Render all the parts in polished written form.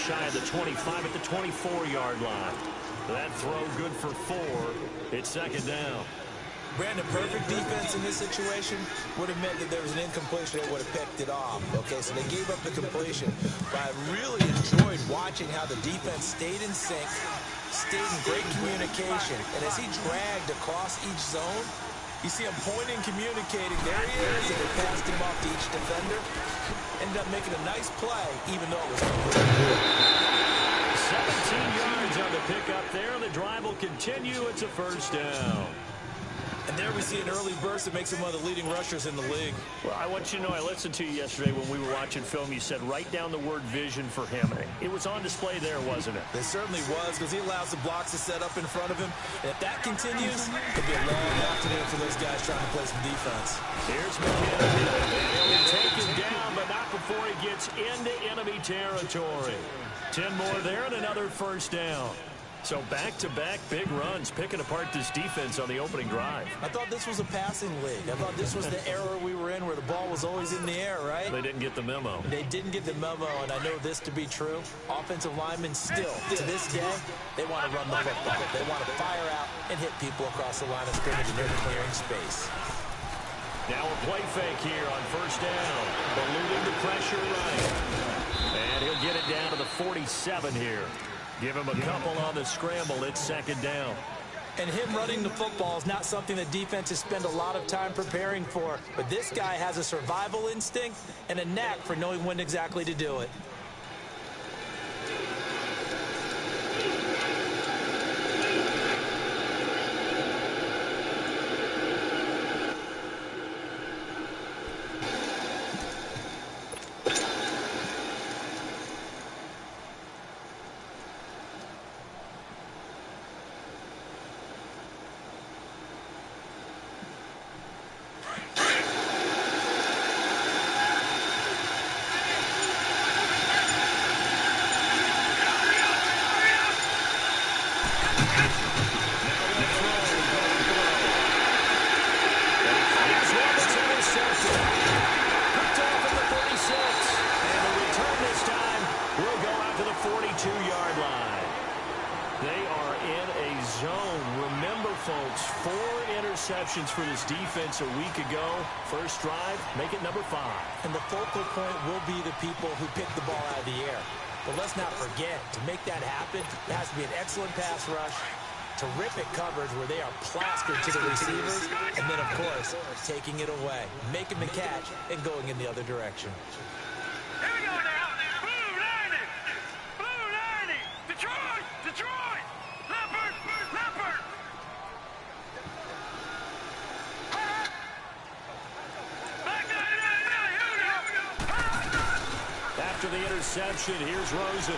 Shy of the 25 at the 24-yard line. That throw good for 4. It's second down. Brandon, perfect defense in this situation would have meant that there was an incompletion that would have picked it off. Okay, so they gave up the completion. But I really enjoyed watching how the defense stayed in sync, stayed in great communication. And as he dragged across each zone, you see him pointing, communicating. There he is. And they passed him off to each defender. Ended up making a nice play, even though it was incomplete. 17 yards on the pickup there. The drive will continue. It's a first down. And there we see an early burst that makes him one of the leading rushers in the league. Well, I want you to know, I listened to you yesterday when we were watching film. You said write down the word vision for him. It was on display there, wasn't it? It certainly was, because he allows the blocks to set up in front of him. And if that continues, it could be a long afternoon for those guys trying to play some defense. Here's McKinnon. He'll be taken down, but not before he gets into enemy territory. 10 more there and another first down. So back-to-back big runs, picking apart this defense on the opening drive. I thought this was a passing league. I thought this was the era we were in where the ball was always in the air, right? They didn't get the memo. They didn't get the memo, and I know this to be true. Offensive linemen still, to this day, they want to run the football. They want to fire out and hit people across the line of scrimmage, and they're clearing space. Now a play fake here on first down. Eluding the pressure right. And he'll get it down to the 47 here. Give him a couple on the scramble. It's second down. And him running the football is not something that defenses spend a lot of time preparing for. But this guy has a survival instinct and a knack for knowing when exactly to do it. For this defense a week ago. First drive, make it number 5. And the focal point will be the people who pick the ball out of the air. But let's not forget, to make that happen, it has to be an excellent pass rush, terrific coverage where they are plastered to the receivers, and then, of course, taking it away, making the catch, and going in the other direction. Here we go now. Blue 90. Blue 90. Detroit. Detroit. Leopard. Leopard. After the interception, here's Rosen.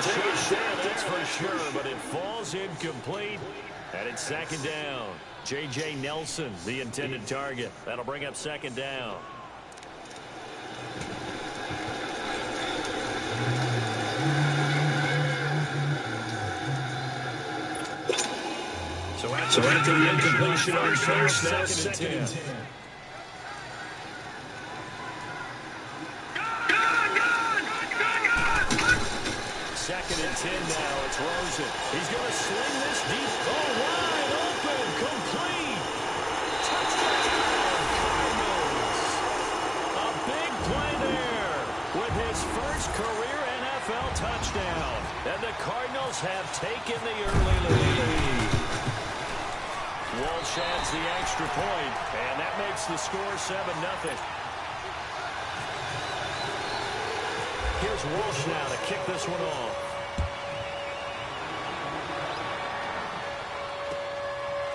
Take a shot, that's for sure, but it falls incomplete, and it's second down. J.J. Nelson, the intended target. That'll bring up second down. So after the incompletion on first, now second and 10. Second and 10 now. It's Rosen. He's going to sling this deep. Oh, wide open. Complete. Touchdown, Cardinals. A big play there with his first career NFL touchdown. And the Cardinals have taken the early lead. Walsh adds the extra point, and that makes the score 7-0. Here's Walsh now to kick this one off.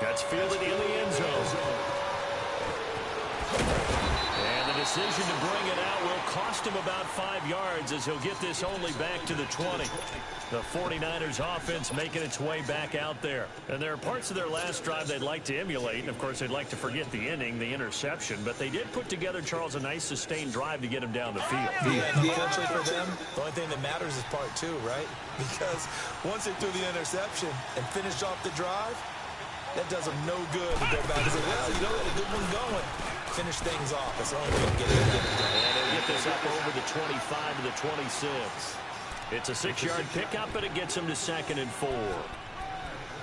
That's fielded in the end zone. And the decision to bring it out will cost him about 5 yards as he'll get this only back to the 20. The 49ers offense making its way back out there. And there are parts of their last drive they'd like to emulate. And, of course, they'd like to forget the inning, the interception. But they did put together, Charles, a nice sustained drive to get him down the field. Yeah, unfortunately for them, the only thing that matters is part 2, right? Because once they threw the interception and finished off the drive, that does them no good to go back and say, well, you know, a good one going. Finish things off. That's the only way to get it done. And they'll get this up over the 25 to the 26. It's a 6-yard pickup, but it gets them to 2nd and 4.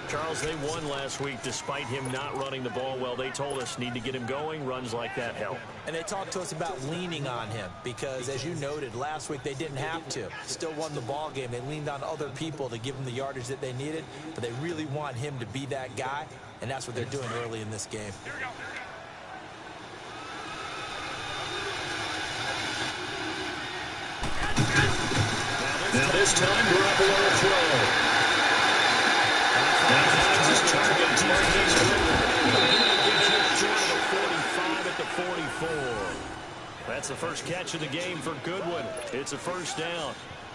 Charles, they won last week despite him not running the ball well. They told us need to get him going. Runs like that help. And they talked to us about leaning on him because, as you noted, last week they didn't have to. Still won the ball game. They leaned on other people to give them the yardage that they needed, but they really want him to be that guy, and that's what they're doing early in this game. Now this time, Garoppolo will throw. His target is short of the 45 at the 44. That's the first catch of the game for Goodwin. It's a first down.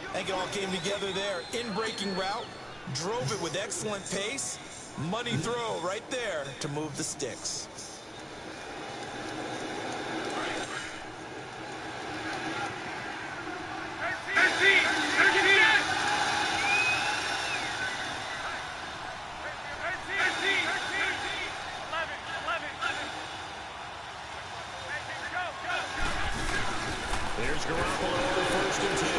I think it all came together there. In-breaking route, drove it with excellent pace. Money throw right there to move the sticks. Here's Garoppolo on 1st and 10.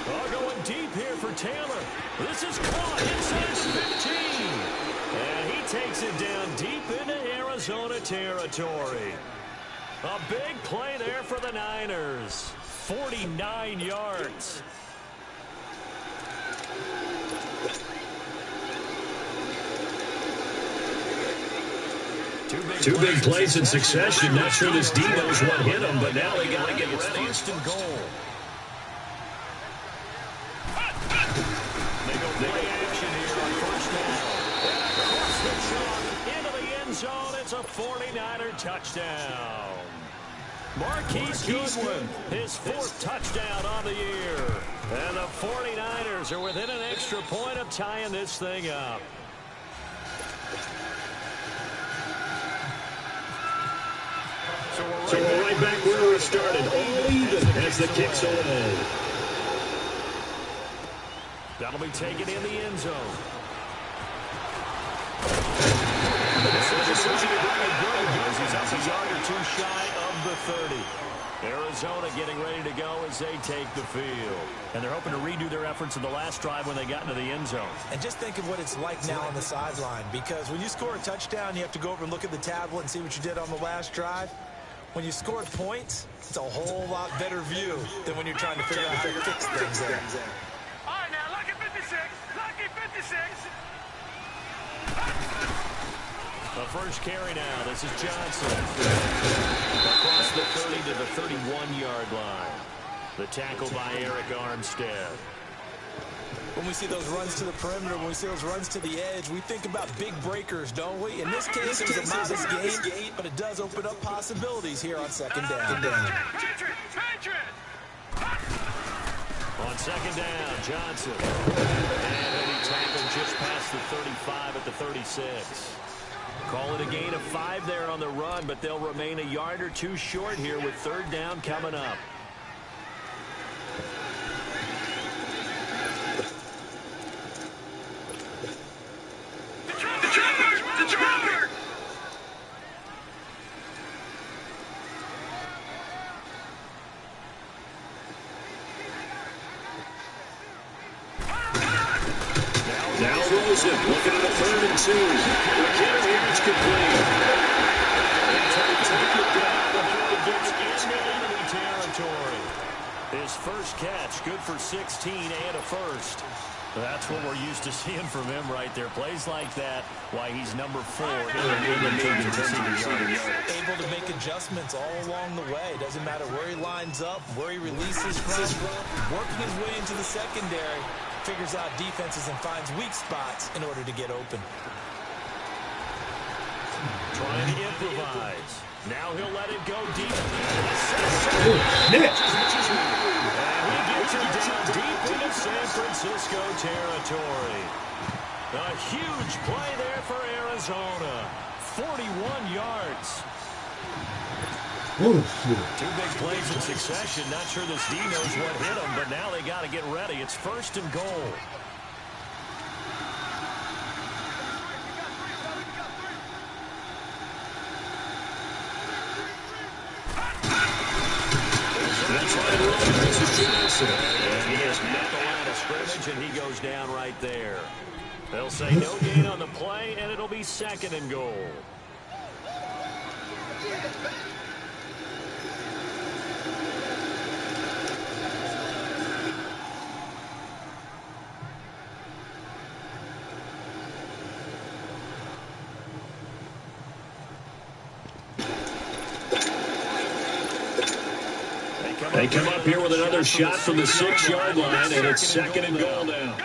Oh, going deep here for Taylor. This is caught inside the 15. And he takes it down deep into Arizona territory. A big play there for the Niners. 49 yards. Two big plays in succession. Not sure this D knows what hit him, but now they got to get It's ready. 1st and goal. They go play action here on 1st down. Across the chalk into the end zone. It's a 49er touchdown. Marquise Goodwin, his 4th touchdown on the year. And the 49ers are within an extra point of tying this thing up. So we're right back where we started, all even as the kick's away. That'll be taken in the end zone. He's up a yard or 2 shy of the 30. Arizona getting ready to go as they take the field. And they're hoping to redo their efforts in the last drive when they got into the end zone. And just think of what it's like now on the sideline, because when you score a touchdown, you have to go over and look at the tablet and see what you did on the last drive. When you scored points, it's a whole lot better view than when you're trying to figure out how to fix things there. All right, now, lucky 56. Lucky 56. The first carry now. This is Johnson. Across the 30 to the 31-yard line. The tackle by Eric Armstead. When we see those runs to the perimeter, when we see those runs to the edge, we think about big breakers, don't we? In this case, it was a modest gain, but it does open up possibilities here on 2nd down. Patriot! On 2nd down, Johnson. And he tackled just past the 35 at the 36. Call it a gain of 5 there on the run, but they'll remain a yard or 2 short here with 3rd down coming up. The Trooper! Now Rosen looking at a 3rd and 2. McKinnon here, it's complete. Territory. His first catch, good for 16 and a first. That's what we're used to seeing from him right there. Plays like that, why he's number 4 in terms of receiving yards. Able to make adjustments all along the way. Doesn't matter where he lines up, where he releases from. Working his way into the secondary, figures out defenses and finds weak spots in order to get open. Trying to improvise. Now he'll let it go deep. Oh, And he gets it down deep into San Francisco territory. A huge play there for Arizona. 41 yards. Two big plays in succession. Not sure this D knows what hit him, but now they got to get ready. It's 1st and goal. And he has met the line of scrimmage, and he goes down right there. They'll say no gain on the play, and it'll be 2nd and goal. They come up here with another shot from the 6-yard line, and it's 2nd and goal now.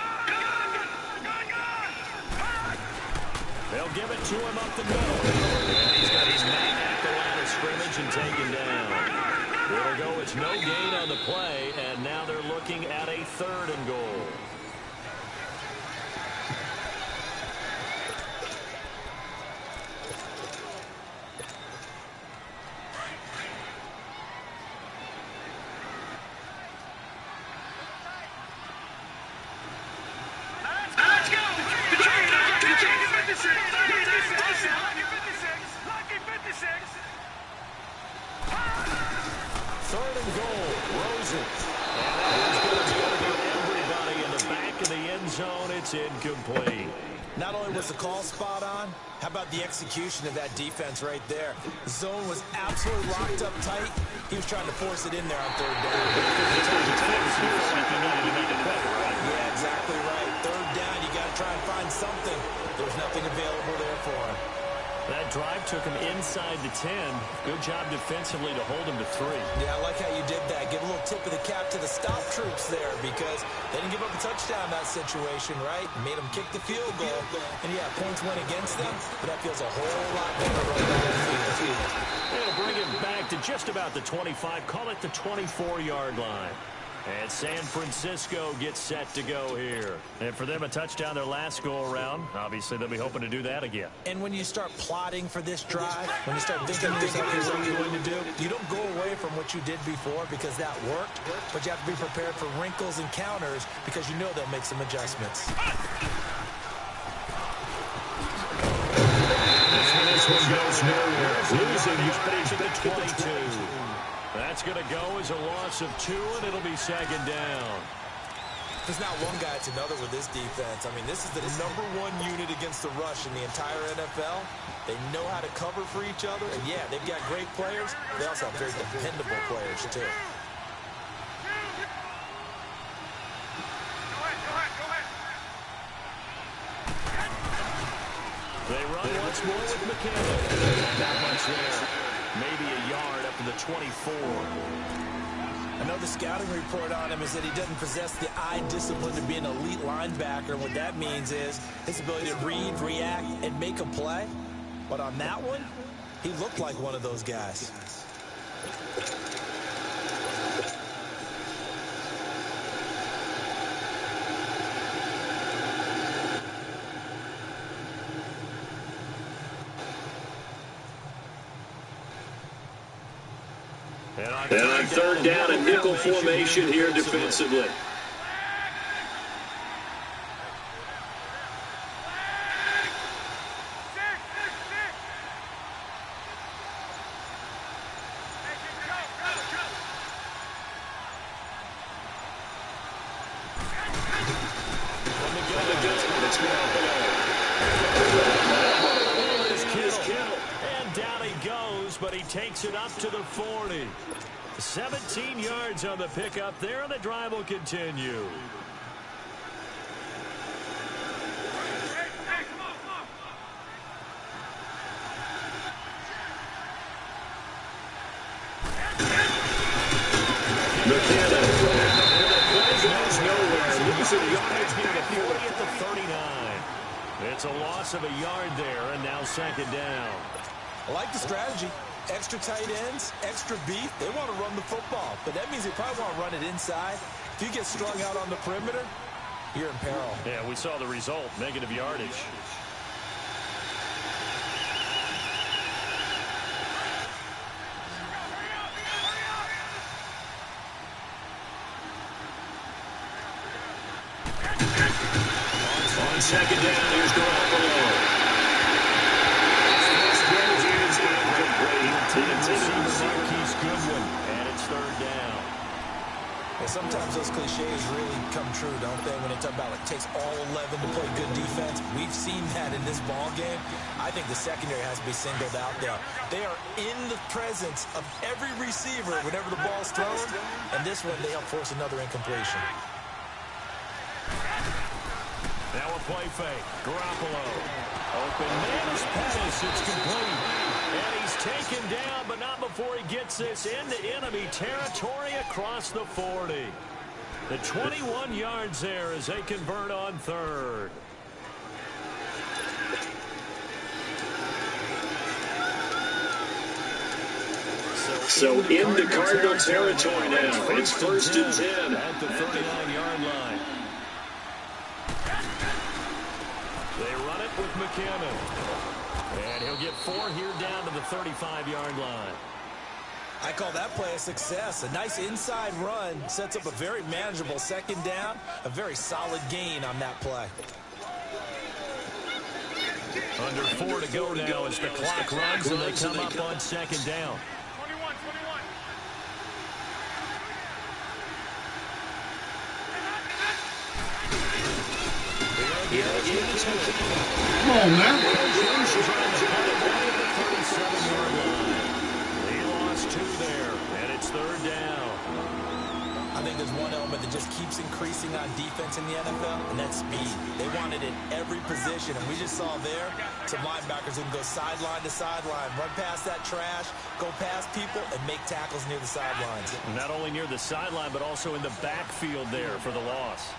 They'll give it to him up the middle. And he's got his man at the line of scrimmage and taken down. It'll go, it's no gain on the play, and now they're looking at a 3rd and goal. Incomplete. Not only was the call spot on, how about the execution of that defense right there? The zone was absolutely locked up tight. He was trying to force it in there on 3rd down. Yeah, exactly right. 3rd down, you got to try and find something. There's nothing available there for him. That drive took him inside the 10. Good job defensively to hold him to 3. Yeah, I like how you did that. Give a little tip of the cap to the stop troops there because they didn't give up a touchdown in that situation, right? Made them kick the field goal. And, yeah, points went against them, but that feels a whole lot better right on the field. They'll bring him back to just about the 25. Call it the 24-yard line. And San Francisco gets set to go here. And for them, a touchdown their last go-around. Obviously, they'll be hoping to do that again. And when you start plotting for this drive, when you start thinking to yourself, here's what you're going to do, you don't go away from what you did before because that worked, but you have to be prepared for wrinkles and counters because you know they'll make some adjustments. This one goes nowhere. Losing, he's back at the 22. That's going to go as a loss of 2, and it'll be 2nd down. There's not one guy, it's another with this defense. I mean, this is the number 1 unit against the rush in the entire NFL. They know how to cover for each other, and yeah, they've got great players. They also have very dependable players, too. They run once more with McCampbell. Not much there. Maybe a yard up to the 24. I know the scouting report on him is that he doesn't possess the eye discipline to be an elite linebacker. And what that means is his ability to read, react, and make a play. But on that one, he looked like one of those guys. And on 3rd down, a nickel formation here defensively. And down he goes, but he takes it up to the 40. 17 yards on the pickup there, and the drive will continue. losing yardage Near the back here. 40 at the 39. It's a loss of a yard there, and now second down. I like the strategy. Extra tight ends, extra beef. They want to run the football, but that means they probably want to run it inside. If you get strung out on the perimeter, you're in peril. Yeah, we saw the result, negative yardage. On second down, here's Garoppolo. Marquise Goodwin, and it's third down. And sometimes those cliches really come true, don't they? When they talk about it takes all 11 to play good defense. We've seen that in this ball game. I think the secondary has to be singled out there. They are in the presence of every receiver whenever the ball's thrown. And this one, they help force another incompletion. Now a play fake. Garoppolo. Open man is Pettis. It's complete. And he's taken down, but not before he gets this into enemy territory across the 40. The 21 yards there as they convert on third. So in the Cardinal territory now. It's first and 10. At the 39-yard line. They run it with McKinnon. And he'll get 4 here down to the 35-yard line. I call that play a success. A nice inside run sets up a very manageable second down. A very solid gain on that play. Under 4 to go now as the clock runs and they come up on second down. 21, 21. Come on, man. He lost 2 there, and it's third down. I think there's one element that just keeps increasing on defense in the NFL, and that's speed. They want it in every position, and we just saw there some linebackers who can go sideline to sideline, run past that trash, go past people, and make tackles near the sidelines. Not only near the sideline, but also in the backfield there for the loss.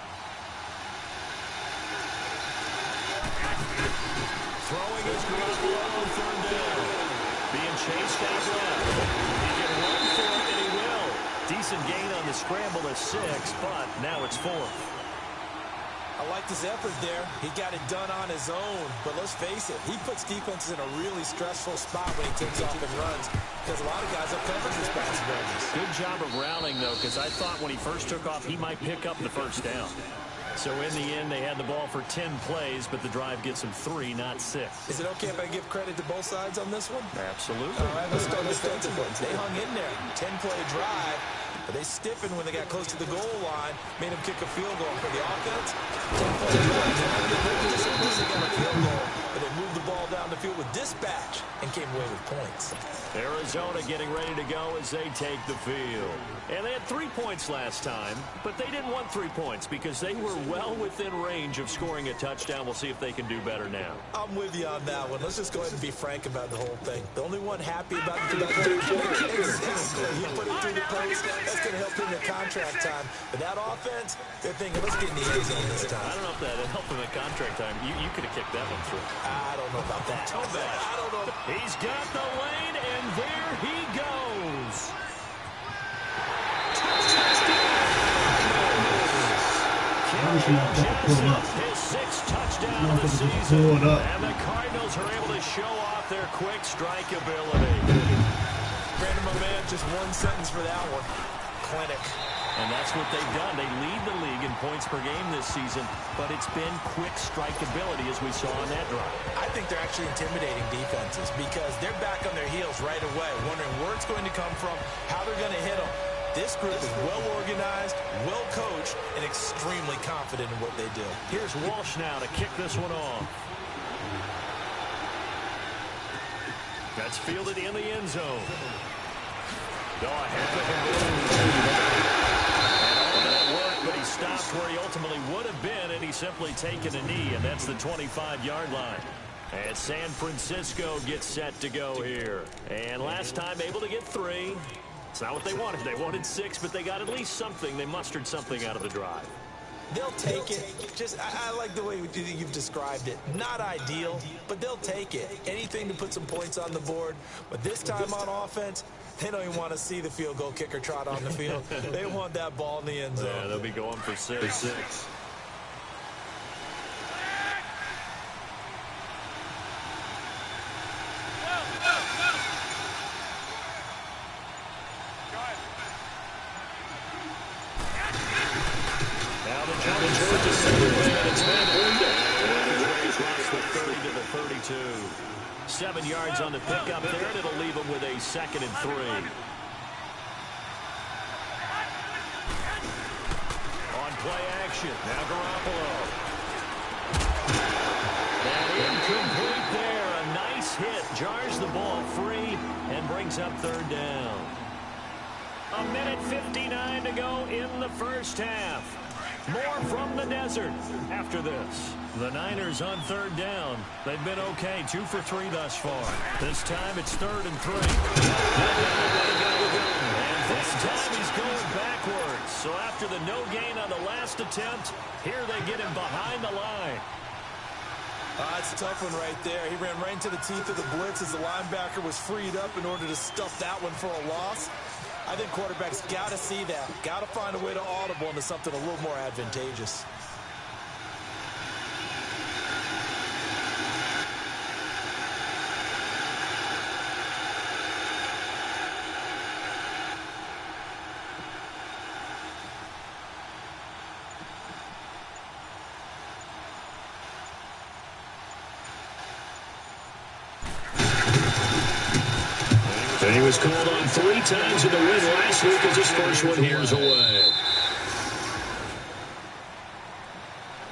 Throwing his Garoppolo on third down. Being chased out left. He can run for it, and he will. Decent gain on the scramble of 6, but now it's 4th. I liked his effort there. He got it done on his own, but let's face it, he puts defenses in a really stressful spot when he takes off and runs because a lot of guys have coverage responsibilities. Good job of rallying, though, because I thought when he first took off, he might pick up the first down. So in the end, they had the ball for 10 plays, but the drive gets them 3, not 6. Is it okay if I give credit to both sides on this one? Absolutely. All right, let's start defensively. They hung in there. 10-play drive. But they stiffened when they got close to the goal line, made them kick a field goal for the offense. 10-play drive. They might be a little disappointed they got a field goal, but they moved the ball down the field with dispatch and came away with points. Arizona getting ready to go as they take the field. And they had 3 points last time, but they didn't want 3 points because they were well within range of scoring a touchdown. We'll see if they can do better now. I'm with you on that one. Let's just go ahead and be frank about the whole thing. The only one happy about the 3-point exactly. He put it through the post. That's going to help him in contract time. But that offense, they're thinking, let's get in the end zone this time. I don't know if that helped him in contract time. You could have kicked that one through. I don't know about that. I don't know. He's got the lane, and there he goes. His 6th touchdown of the season. And the Cardinals are able to show off their quick strike ability. Brandon, my man, just one sentence for that one. Clinic. And that's what they've done. They lead the league in points per game this season, but it's been quick strike ability as we saw on that drive. I think they're actually intimidating defenses because they're back on their heels right away, wondering where it's going to come from, how they're going to hit them. This group is well organized, well coached, and extremely confident in what they do. Here's Walsh now to kick this one off. That's fielded in the end zone. But he stopped where he ultimately would have been, and he's simply taken a knee, and that's the 25-yard line. And San Francisco gets set to go here. And last time able to get 3. It's not what they wanted. They wanted 6, but they got at least something. They mustered something out of the drive. They'll take it. I like the way you've described it. Not ideal, but they'll take it. Anything to put some points on the board. But this time on offense, they don't even want to see the field goal kicker trot on the field. They want that ball in the end zone. Yeah, they'll be going for six. Across the 30 to the 32. 7 yards on the pickup there, and it'll leave them with a 2nd and 3. On play action, now Garoppolo. And incomplete there. A nice hit, jars the ball free, and brings up 3rd down. 1:59 to go in the first half. More from the desert after this. The Niners on 3rd down. They've been okay, 2 for 3 thus far. This time it's 3rd and 3. And this time he's going backwards. So after the no gain on the last attempt, here they get him behind the line. That's a tough one right there. He ran right into the teeth of the blitz as the linebacker was freed up in order to stuff that one for a loss. I think quarterbacks got to see that. Got to find a way to audible into something a little more advantageous. And he was called on 3 times in the win last week as his first one here's away.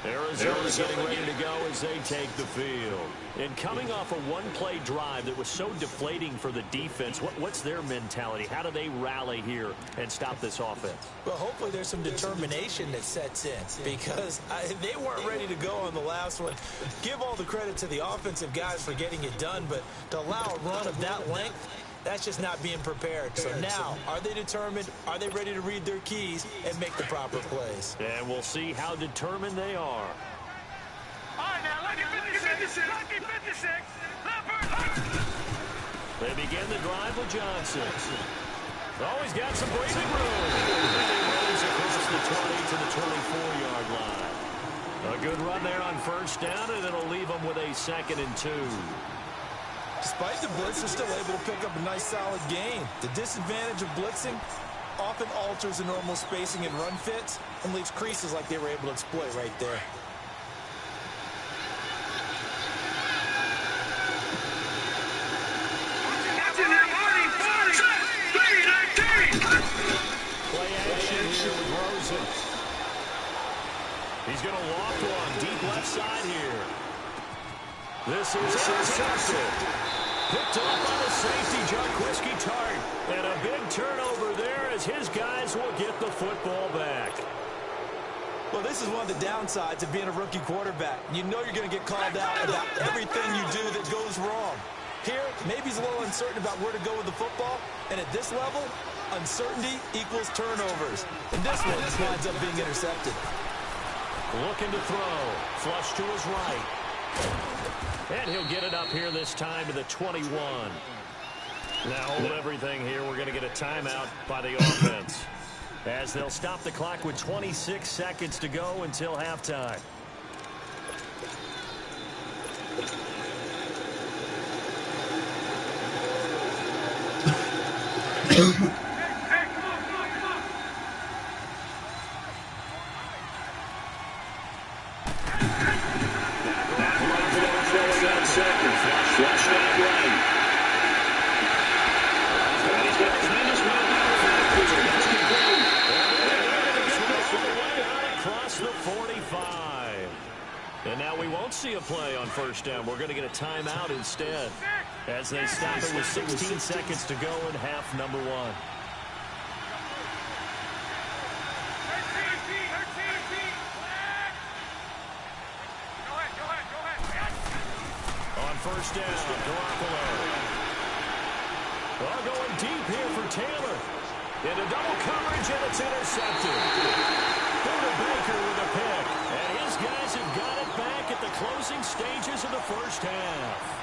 Arizona's getting ready to go as they take the field. And coming off a one-play drive that was so deflating for the defense, what's their mentality? How do they rally here and stop this offense? Well, hopefully there's some determination that sets in because they weren't ready to go on the last one. Give all the credit to the offensive guys for getting it done, but to allow a run of that length, that's just not being prepared. So now, are they determined? Are they ready to read their keys and make the proper plays? And we'll see how determined they are. All right, now, lucky 56. Lucky 56. They begin the drive with Johnson. Always got some breathing room. And he runs across the 20 to the 24-yard line. A good run there on 1st down, and it'll leave them with a 2nd and 2. Despite the blitz, they're still able to pick up a nice, solid gain. The disadvantage of blitzing often alters the normal spacing and run fits and leaves creases like they were able to exploit right there. Play action here with Rosen. He's going to loft one deep left side here. This is intercepted. Picked up by the safety, Jarquiski Tartt. And a big turnover there as his guys will get the football back. Well, this is one of the downsides of being a rookie quarterback. You know you're going to get called out about everything you do that goes wrong. Here, maybe he's a little uncertain about where to go with the football. And at this level, uncertainty equals turnovers. And this one winds up being intercepted. Looking to throw. Flush to his right. And he'll get it up here this time to the 21. Now hold everything here. We're going to get a timeout by the offense, as they'll stop the clock with 26 seconds to go until halftime. Across the 45. And now we won't see a play on 1st down. We're going to get a timeout instead, as they stop it with 16 seconds to go in half number 1. On 1st down, Garoppolo. Well, going deep here for Taylor. Into double coverage, and it's intercepted. Buda Baker with a pick. closing stages of the first half.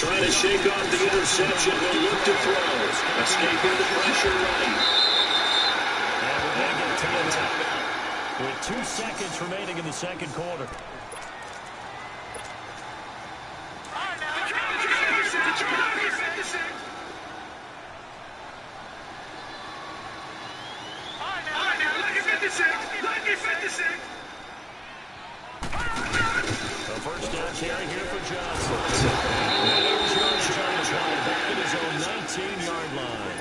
Trying to shake off the interception. Will look to throw. Escaping the pressure right. And we're going to get a timeout with 2 seconds remaining in the second quarter. A first down carry here for Johnson. Back at his own 19-yard line.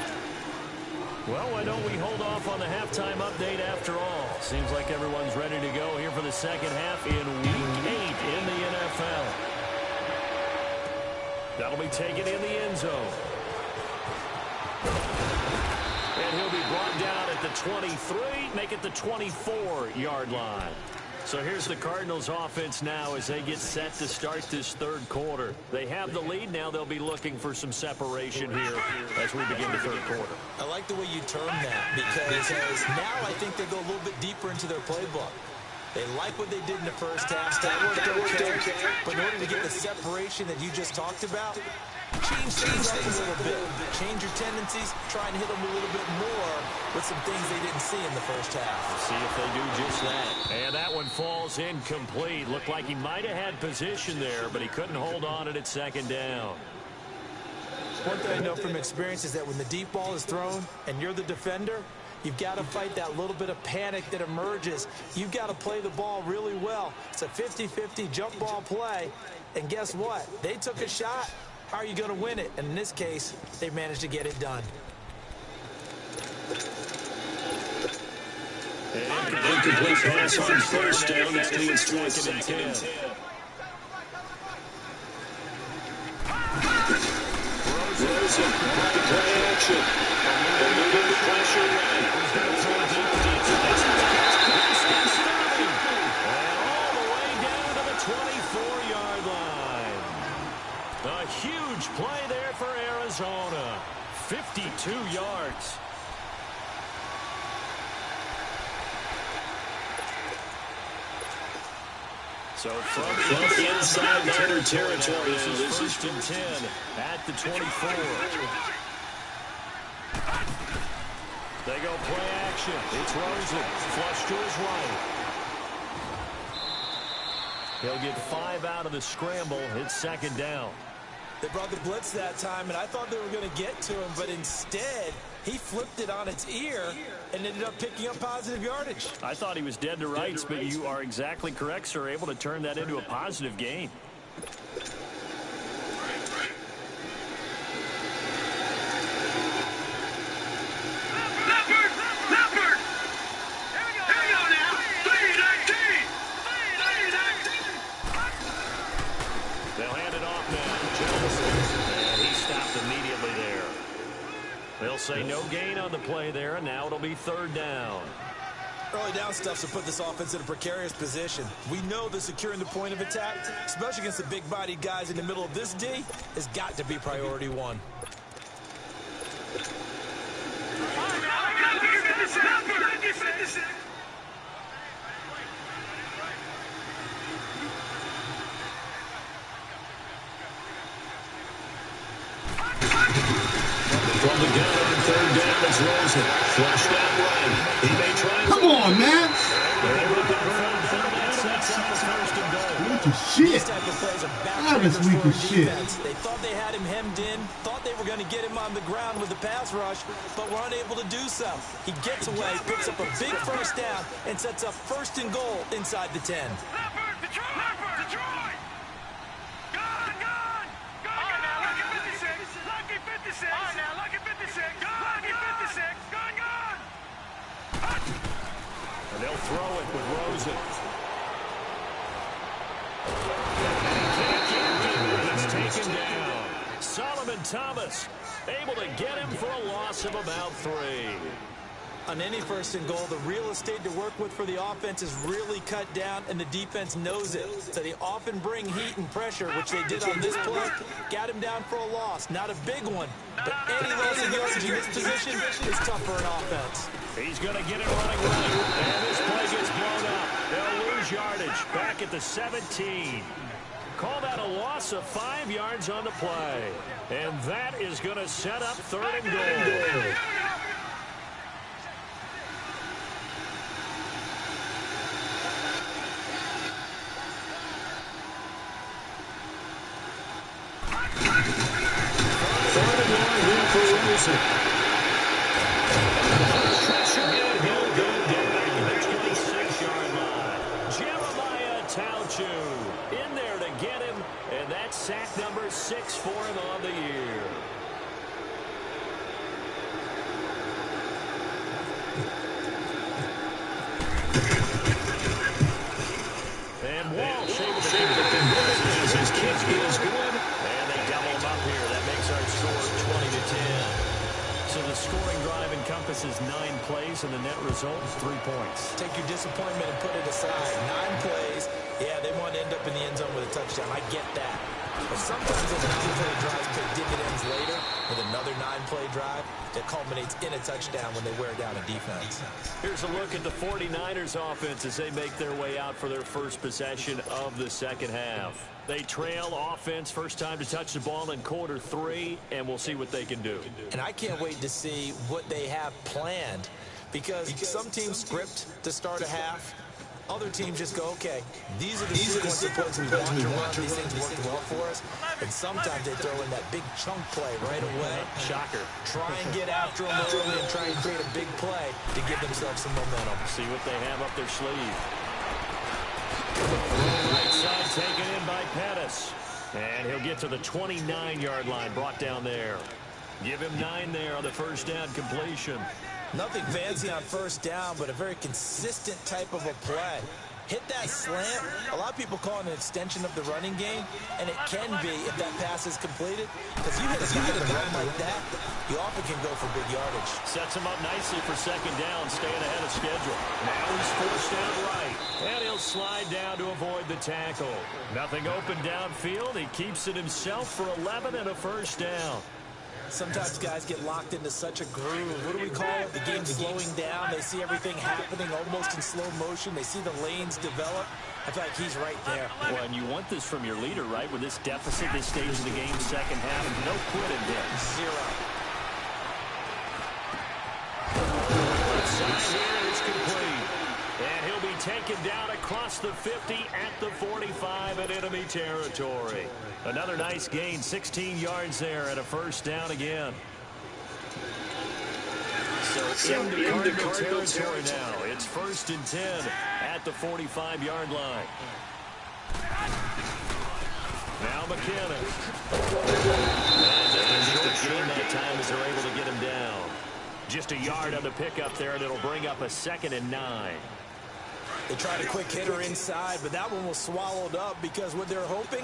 Well, why don't we hold off on the halftime update after all? Seems like everyone's ready to go here for the second half in Week 8 in the NFL. That'll be taken in the end zone. And he'll be brought down at the 23, make it the 24-yard line. So here's the Cardinals offense now as they get set to start this third quarter. They have the lead now. They'll be looking for some separation here as we begin the third quarter. I like the way you term that because now I think they go a little bit deeper into their playbook. They like what they did in the first half. That worked okay. But in order to get the separation that you just talked about, change things up a little bit. Change your tendencies. Try and hit them a little bit more with some things they didn't see in the first half. We'll see if they do just that. And that one falls incomplete. Looked like he might have had position there, but he couldn't hold on at second down. One thing I know from experience is that when the deep ball is thrown and you're the defender, you've got to fight that little bit of panic that emerges. You've got to play the ball really well. It's a 50-50 jump ball play. And guess what? They took a shot. How are you going to win it? And in this case, they managed to get it done. Incomplete pass on first down. It's to its 2nd and 10. Rosen, play action. They're moving the pressure right. He's going to throw deep. And all the way down to the 24-yard line. A huge play there for Arizona. 52 yards. So from inside Niner territory, this is first and 10 at the 24. They go play action. It's Rosen. Flush to his right. He'll get 5 out of the scramble. It's second down. They brought the blitz that time, and I thought they were going to get to him, but instead, he flipped it on its ear and ended up picking up positive yardage. I thought he was dead to rights, but you are exactly correct, sir. Able to turn that into a positive gain. They'll hand it off now. Johnson. And he stopped immediately there. They'll say no gain on the play there, and now it'll be third down. Early down stuff to put this offense in a precarious position. We know that securing the point of attack, especially against the big-bodied guys in the middle of this D, has got to be priority one. From the gun on third down, it's Rosen. Flushed out right. He may try. Come on, man. What the shit? These type of plays are That is backbreakers weak for a as shit. defense. They thought they had him hemmed in, thought they were going to get him on the ground with the pass rush, but were unable to do so. He gets away, picks up a big first down, and sets up first and goal inside the 10. Detroit! Gone! Lucky 56! Lucky 56! Lucky 56! Lucky 56! Gone! And they'll throw it with Rosen. He's taken down. Solomon Thomas able to get him for a loss of about 3. On any first and goal, the real estate to work with for the offense is really cut down, and the defense knows it. So they often bring heat and pressure, which they did on this play. Got him down for a loss. Not a big one, but any loss of yardage in this position is tough for an offense. He's going to get it running right, and this play gets blown up. They'll lose yardage back at the 17. Call that a loss of 5 yards on the play. And that is going to set up third and goal. He'll go down at the 26-yard line. Jeremiah Tauchu in there to get him, and that's sack number 6 for him on the year. And Walsh able to keep the conversion. His kick is good, and they double him up here. That makes our score 20-10. So the scoring drive encompasses 9 plays, and the net result is 3 points. Take your disappointment and put it aside. 9 plays. Yeah, they want to end up in the end zone with a touchdown. I get that. But sometimes those 9-play drives pay dividends later with another 9-play drive that culminates in a touchdown when they wear down a defense. Here's a look at the 49ers offense as they make their way out for their first possession of the second half. They trail offense, first time to touch the ball in quarter 3, and we'll see what they can do. And I can't wait to see what they have planned, because some teams script to start a half. Other teams just go, okay, these are the sequence of plays we want to run. These things work well for us. And sometimes they throw in that big chunk play right away. Shocker. Try and get after them early and try and create a big play to give themselves some momentum. See what they have up their sleeve. Right side taken in by Pettis. And he'll get to the 29-yard line, brought down there. Give him 9 there on the first down completion. Nothing fancy on first down, but a very consistent type of a play. Hit that slant. A lot of people call it an extension of the running game, and it can be if that pass is completed. Because you hit a guy with a run like that, you often can go for big yardage. Sets him up nicely for second down, staying ahead of schedule. Now he's forced out right, and he'll slide down to avoid the tackle. Nothing open downfield. He keeps it himself for 11 and a first down. Sometimes guys get locked into such a groove. What do we call it? The game's slowing down. They see everything happening almost in slow motion. They see the lanes develop. I feel like he's right there. Well, and you want this from your leader, right? With this deficit, this stage of the game, second half, no quitting him. 0. Inside here, it's complete. And he'll be taken down across the 50 at the 45 in enemy territory. Another nice gain, 16 yards there and a first down again. So into Cardinal territory now. It's 1st and 10 at the 45-yard line. Now McKinnon. And a short gain that time as they're able to get him down. Just a yard on the pickup there, and it'll bring up a 2nd and 9. They tried a quick hitter inside, but that one was swallowed up because what they're hoping,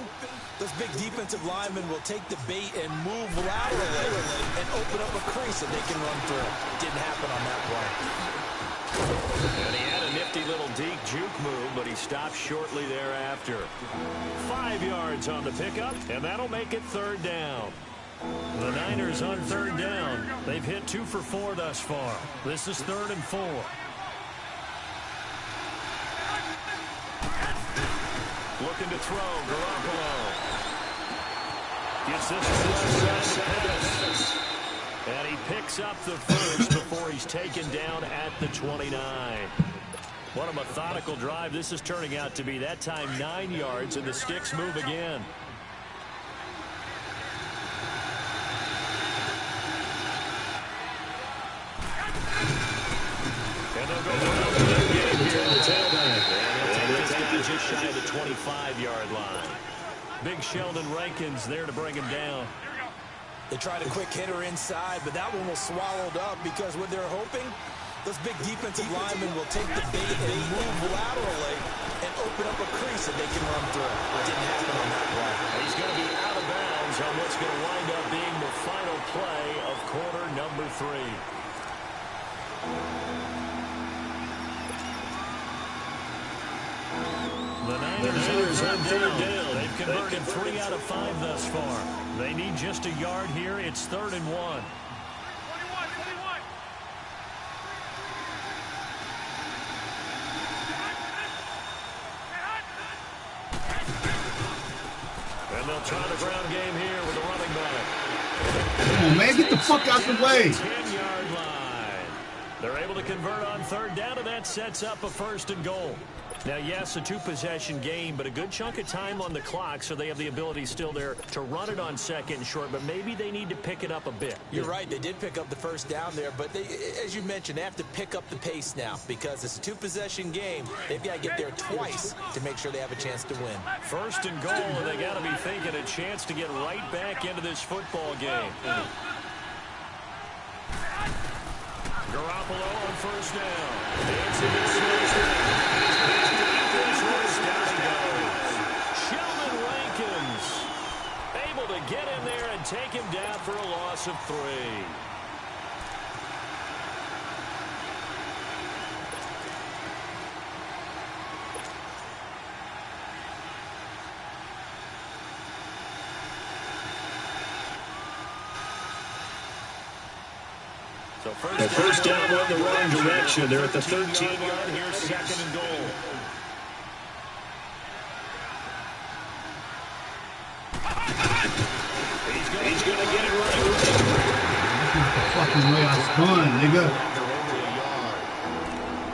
those big defensive linemen will take the bait and move laterally and open up a crease that they can run through. Didn't happen on that play. And he had a nifty little deke juke move, but he stopped shortly thereafter. 5 yards on the pickup, and that'll make it 3rd down. The Niners on 3rd down. They've hit 2 for 4 thus far. This is 3rd and 4. Looking to throw, Garoppolo. Gets this to the left side to Pettis. And he picks up the first before he's taken down at the 29. What a methodical drive this is turning out to be. That time 9 yards, and the sticks move again. And they'll go for the game here in the tailback. Just shy of the 25-yard line. Big Sheldon Rankins there to bring him down. They tried a quick hitter inside, but that one was swallowed up because what they're hoping, those big defensive linemen will take the bait and move laterally and open up a crease that they can run through. It didn't happen on that play. He's going to be out of bounds on what's going to wind up being the final play of quarter number 3. The Niners on third down. They've converted 3 out of 5 thus far. They need just a yard here. It's 3rd and 1. And they'll try the ground game here with the running back. Come on, man. Get the fuck out the way. 10-yard line. They're able to convert on 3rd down, and that sets up a 1st and goal. Now, yes, a 2-possession game, but a good chunk of time on the clock, so they have the ability still there to run it on 2nd and short, but maybe they need to pick it up a bit. You're right. They did pick up the 1st down there, but they, as you mentioned, they have to pick up the pace now because it's a 2-possession game. They've got to get there twice to make sure they have a chance to win. 1st and goal, and they got to be thinking a chance to get right back into this football game. Garoppolo on 1st down. Sheldon Rankins able to get in there and take him down for a loss of 3. So first down went the wrong direction. They're at the 13-yard. Here's 2nd and goal. He's going to get it right. This is the fucking way I spun, nigga.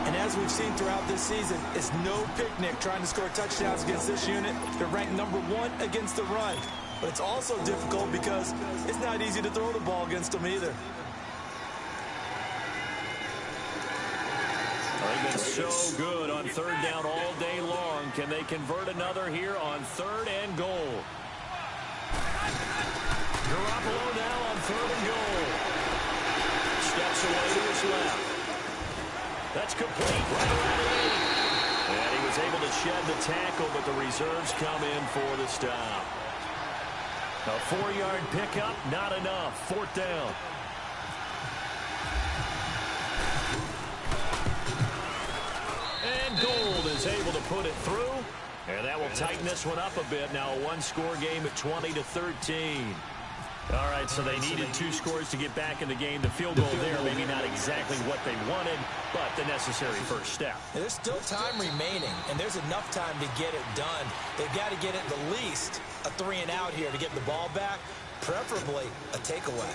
And as we've seen throughout this season, it's no picnic trying to score touchdowns against this unit. They're ranked #1 against the run. But it's also difficult because it's not easy to throw the ball against them either. They've been so good on 3rd down all day long. Can they convert another here on 3rd and goal? Garoppolo now on 3rd and goal. Steps away to his left. That's complete right around the 8. And he was able to shed the tackle, but the reserves come in for the stop. A 4-yard pickup, not enough. 4th down. And Gould is able to put it through, and that will tighten this one up a bit. Now a 1-score game at 20-13. All right, so they needed 2 scores to get back in the game. The field goal there, maybe not exactly what they wanted, but the necessary first step. And there's still time remaining, and there's enough time to get it done. They've got to get it at least a 3-and-out here to get the ball back, preferably a takeaway.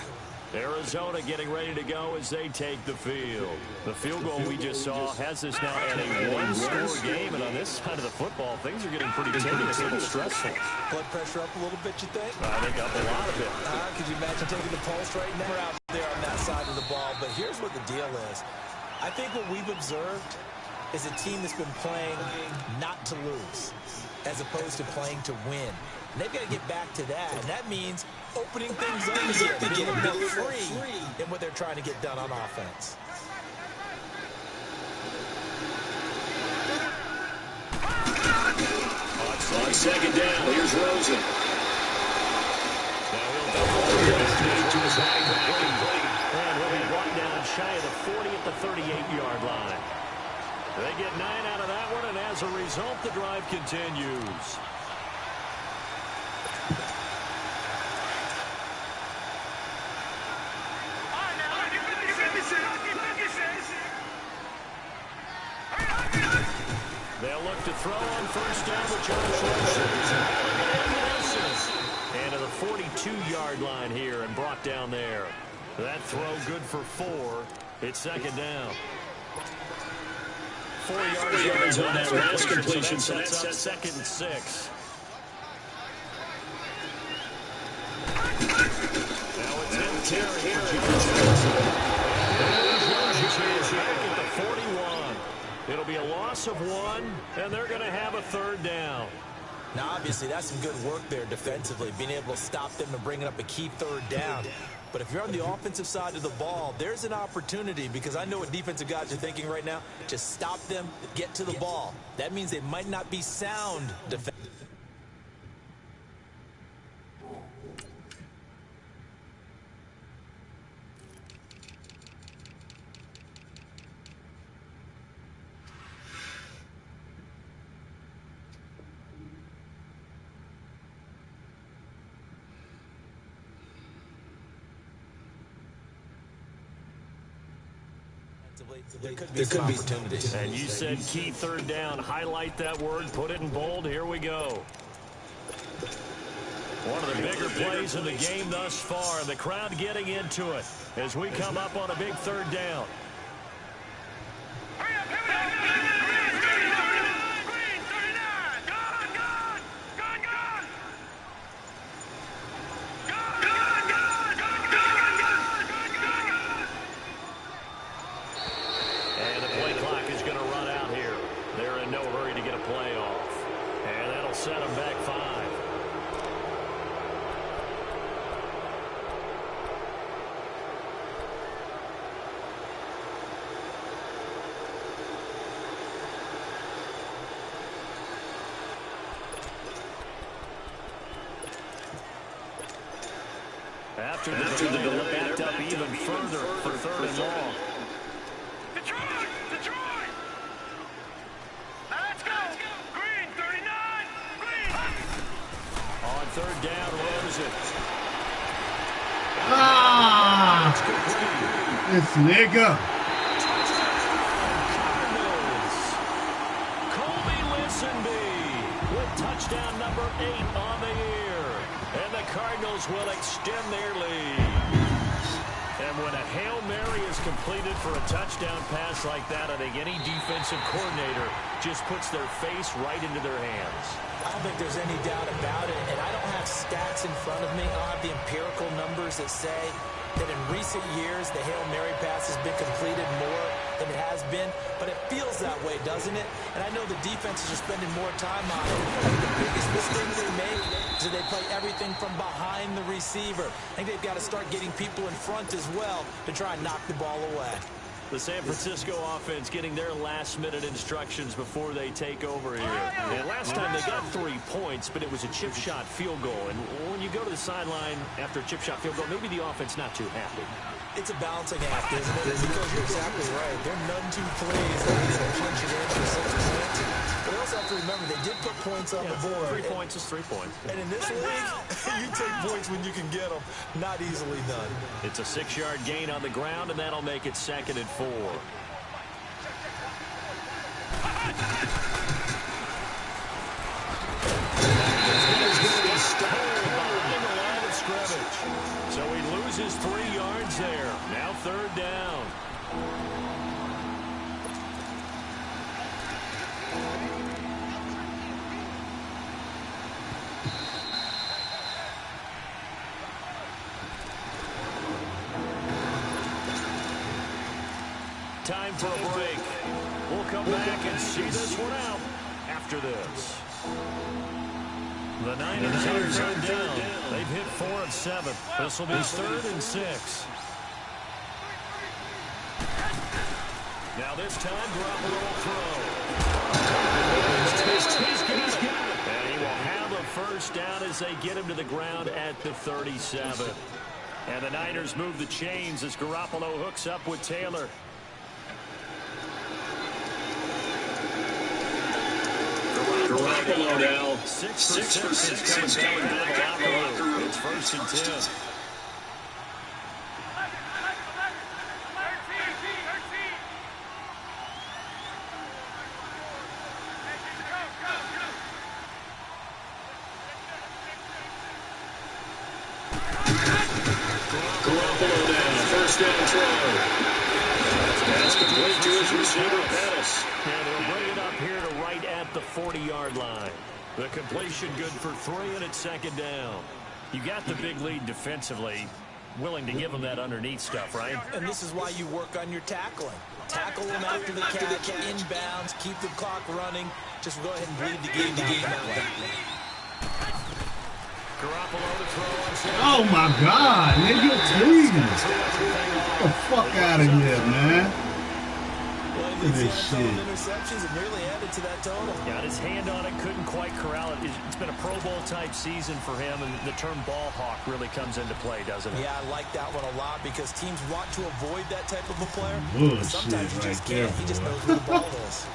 Arizona getting ready to go as they take the field. The field goal we just saw has us now at a 1-score game, and on this side of the football, things are getting pretty tense, a little stressful. Blood pressure up a little bit, you think? I think up a lot of it. Could you imagine taking the pulse right now? We're out there on that side of the ball, but here's what the deal is. I think what we've observed is a team that's been playing not to lose as opposed to playing to win. And they've got to get back to that, and that means opening things up again, being more free in what they're trying to get done on offense. On 2nd down, here's Rosen. To his right back, and will be brought down shy of the 40 at the 38-yard line. They get 9 out of that one, and as a result, the drive continues. They'll look to throw on 1st down with Josh Rosen. And to the 42-yard line here and brought down there. That throw good for 4. It's 2nd down. 4 yards on that last completion, so that sets up 2nd and 6. Now it's in Terry for back at the 41. It'll be a loss of 1, and they're going to have a 3rd down. Now, obviously, that's some good work there defensively, being able to stop them and bringing up a key 3rd down. But if you're on the offensive side of the ball, there's an opportunity, because I know what defensive guys are thinking right now. Just stop them, get to the ball. That means they might not be sound defense. offensively, there could be some opportunities. And you said key third down. Highlight that word. Put it in bold. Here we go. One of the bigger plays in the game thus far. The crowd getting into it as we come up on a big third down. And the play clock is going to run out here. They're in no hurry to get a play off. And that'll set them back 5. After the delay, backed up even further for third and long. Detroit! Detroit! Now let's go! Green, 39! Green! On third down, Rosen. Ah! This nigga. Colby Lisenby with touchdown number 8 on the year. And the Cardinals will extend their lead. And when a Hail Mary is completed for a touchdown pass like that, I think any defensive coordinator just puts their face right into their hands. I don't think there's any doubt about it, and I don't have stats in front of me. I don't have the empirical numbers that say that in recent years the Hail Mary pass has been completed more than it has been, but it feels that way, doesn't it? And I know the defenses are spending more time on it. I think the biggest mistake they make is that they play everything from behind the receiver. I think they've got to start getting people in front as well to try and knock the ball away. The San Francisco offense getting their last-minute instructions before they take over here. And last time they got 3 points, but it was a chip shot field goal. And when you go to the sideline after a chip shot field goal, maybe the offense not too happy. It's a balancing act, isn't it? Because you're exactly right. They're none too pleased that they didn't punch it in for 6 points. But also have to remember, they did put points on the board. 3 points is 3 points. And in this league, you take points when you can get them. Not easily done. It's a 6-yard gain on the ground, and that'll make it 2nd and 4. So he loses 3 yards there. Now third down. Time for a break. We'll come back and see this one out after this. The Niners are turned down. They've hit 4 of 7. This will be 3rd and 6. Now this time, Garoppolo will throw. He's got it. And he will have a first down as they get him to the ground at the 37. And the Niners move the chains as Garoppolo hooks up with Taylor. Garoppolo now. 6 for 6 coming out of the locker room. It's 1st and 10. Garoppolo down. First down throw. That's complete to his receiver, Pettis. And they'll bring it up here to right at the 40-yard line. The completion good for 3, and it's 2nd down. You got the big lead defensively. Willing to give them that underneath stuff, right? And this is why you work on your tackling. Tackle them after the catch, inbounds, keep the clock running. Just go ahead and bleed the game out that way. Garoppolo to throw on. Oh my God, nigga, please. Get the fuck out of here, man. Look at this shit. Interceptions and nearly added to that total. Got his hand on it, couldn't quite corral it. It's been a Pro Bowl type season for him, and the term ball hawk really comes into play, doesn't it? Yeah, I like that one a lot because teams want to avoid that type of a player. Bullshit Sometimes you just right there, can't. He just knows where the ball is.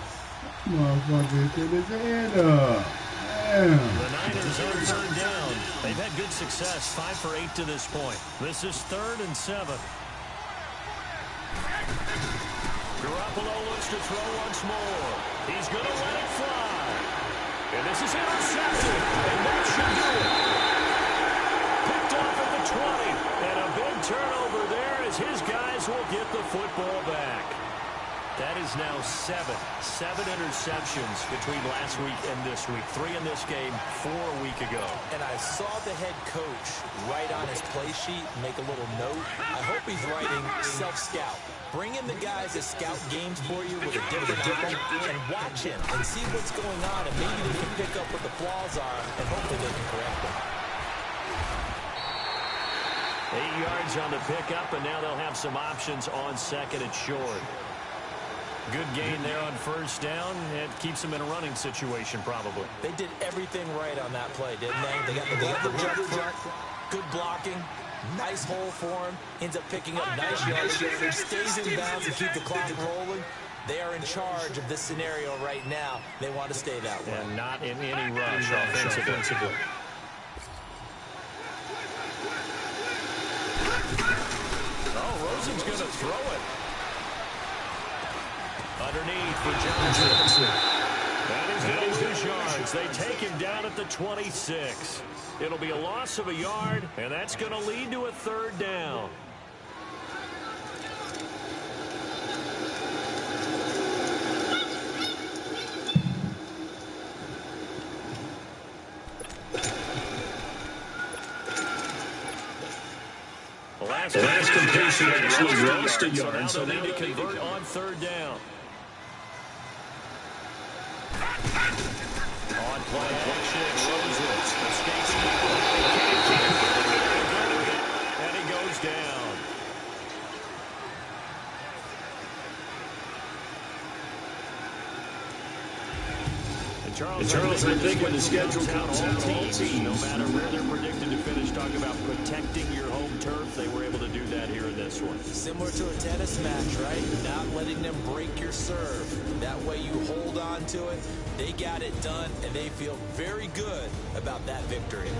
Motherfucker, get his hand up. Damn. The Niners are turned down. They've had good success, 5 for 8 to this point. This is 3rd and 7. Garoppolo looks to throw once more. He's going to let it fly. And this is intercepted. And that should do it. Picked off at the 20. And a big turnover there as his guys will get the football back. That is now seven interceptions between last week and this week. 3 in this game, 4 a week ago. And I saw the head coach write on his play sheet, make a little note. I hope he's writing self-scout. Bring in the guys that scout games for you with a different eye and watch him and see what's going on, and maybe they can pick up what the flaws are, and hopefully they can correct them. 8 yards on the pickup, and now they'll have some options on second and short. Good gain there on first down. It keeps them in a running situation, probably. They did everything right on that play, didn't they? They got the jump front, good blocking, nice hole for him, ends up picking up nice yards, stays in bounds and keep the clock rolling. They are in charge of this scenario right now. They want to stay that way. And not in any rush offensively. Oh, Rosen's going to throw it. Underneath for Johnson. That is going to lose yards. They take him down at the 26. It'll be a loss of a yard, and that's going to lead to a third down. The last completion actually lost a yard, so they need to convert on third down. On play action, Rosen escaping. And he goes down. Charles, I think when the schedule comes out, all teams, no matter where they're predicted to finish, talking about protecting your home turf, they were able to do that here in this one. Similar to a tennis match, right? Not letting them break your serve. That way you hold on to it. They got it done, and they feel very good about that victory.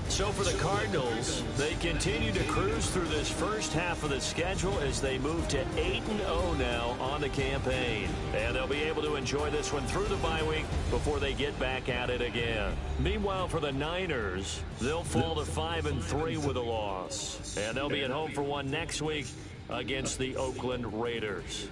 So for the Cardinals, they continue to cruise through this first half of the schedule as they move to 8-0 now on the campaign. And they'll be able to enjoy this one through the bye week before they get back at it again. Meanwhile, for the Niners, they'll fall to 5-3 with a loss. And they'll be at home for one next week against the Oakland Raiders.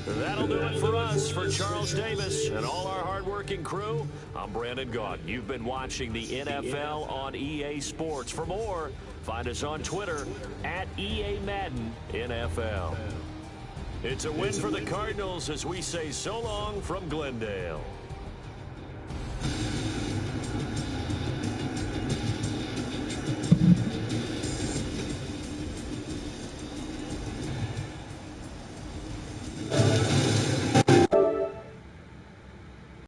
That'll do it for us. For Charles Davis and all our hardworking crew, I'm Brandon Gaudin. You've been watching the NFL on EA Sports. For more, find us on Twitter at EA Madden NFL. It's a win for the Cardinals as we say so long from Glendale.